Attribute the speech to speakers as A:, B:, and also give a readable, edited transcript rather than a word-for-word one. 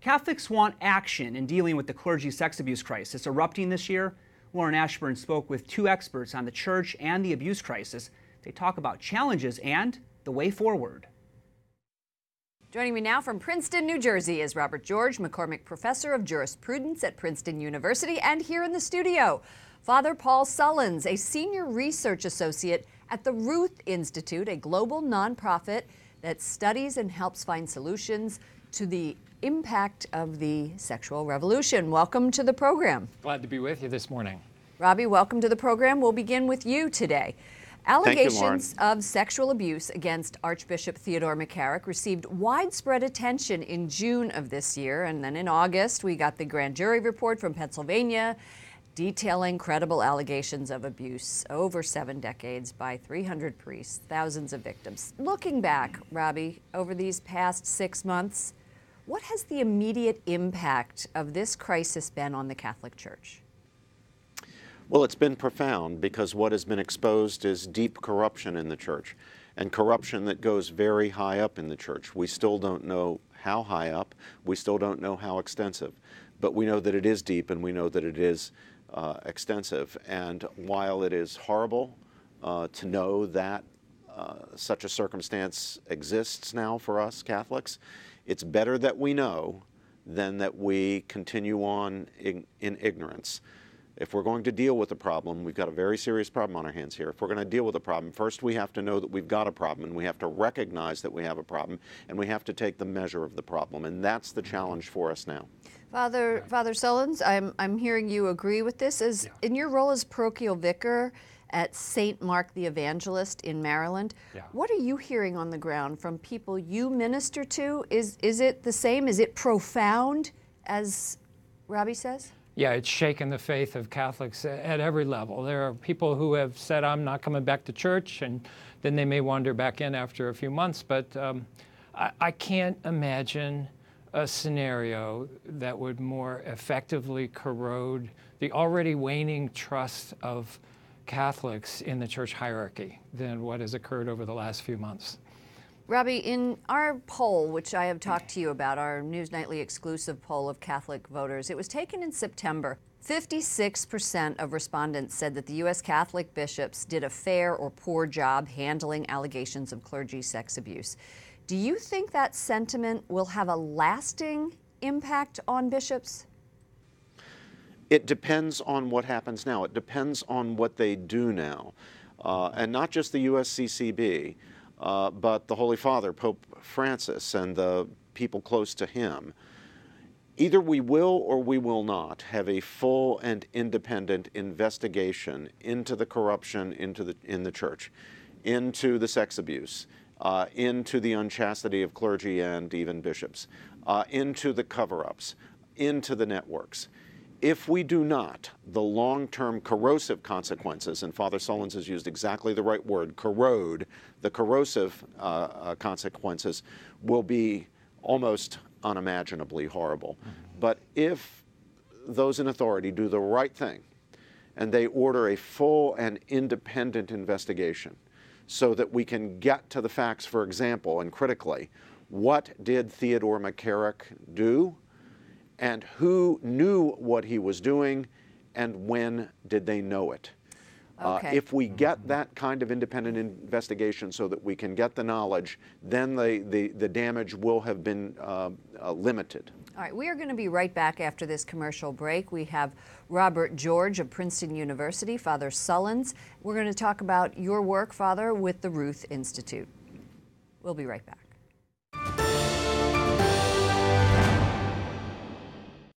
A: Catholics want action in dealing with the clergy sex abuse crisis erupting this year. Lauren Ashburn spoke with two experts on the church and the abuse crisis. They talk about challenges and the way forward.
B: Joining me now from Princeton, New Jersey is Robert George, McCormick Professor of Jurisprudence at Princeton University, and here in the studio, Father Paul Sullins, a Senior Research Associate at the Ruth Institute, a global nonprofit that studies and helps find solutions to the impact of the sexual revolution. Welcome to the program.
C: Glad to be with you this morning.
B: Robbie, welcome to the program. We'll begin with you today. Allegations of sexual abuse against Archbishop Theodore McCarrick received widespread attention in June of this year, and then in August we got the grand jury report from Pennsylvania detailing credible allegations of abuse over 7 decades by 300 priests, thousands of victims. Looking back, Robbie, over these past 6 months, what has the immediate impact of this crisis been on the Catholic Church?
D: Well, it's been profound because what has been exposed is deep corruption in the church, and corruption that goes very high up in the church. We still don't know how high up, we still don't know how extensive, but we know that it is deep and we know that it is extensive. And while it is horrible to know that such a circumstance exists now for us Catholics, it's better that we know than that we continue on in ignorance. If we're going to deal with the problem, we've got a very serious problem on our hands here. If we're going to deal with the problem, first we have to know that we've got a problem, and we have to recognize that we have a problem, and we have to take the measure of the problem, and that's the challenge for us now.
B: Father Sullins, I'm hearing you agree with this. In your role as parochial vicar at St. Mark the Evangelist in Maryland, what are you hearing on the ground from people you minister to? Is it the same? Is it profound, as Robbie says?
C: Yeah, it's shaken the faith of Catholics at every level. There are people who have said, I'm not coming back to church, and then they may wander back in after a few months. But I can't imagine a scenario that would more effectively corrode the already waning trust of Catholics in the church hierarchy than what has occurred over the last few months.
B: Robbie, in our poll, which I have talked to you about, our News Nightly exclusive poll of Catholic voters, it was taken in September. 56% of respondents said that the U.S. Catholic bishops did a fair or poor job handling allegations of clergy sex abuse. Do you think that sentiment will have a lasting impact on bishops?
D: It depends on what happens now. It depends on what they do now. And not just the USCCB, but the Holy Father, Pope Francis, and the people close to him. Either we will or we will not have a full and independent investigation into the corruption in the church, into the sex abuse, into the unchastity of clergy and even bishops, into the cover-ups, into the networks. If we do not, the long-term corrosive consequences, and Father Sullins has used exactly the right word, corrode, the corrosive consequences will be almost unimaginably horrible. But if those in authority do the right thing and they order a full and independent investigation so that we can get to the facts, for example, and critically, what did Theodore McCarrick do? And who knew what he was doing, and when did they know it?
B: Okay.
D: If we get that kind of independent investigation so that we can get the knowledge, then the damage will have been limited.
B: All right, we are going to be right back after this commercial break. We have Robert George of Princeton University, Father Sullins. We're going to talk about your work, Father, with the Ruth Institute. We'll be right back.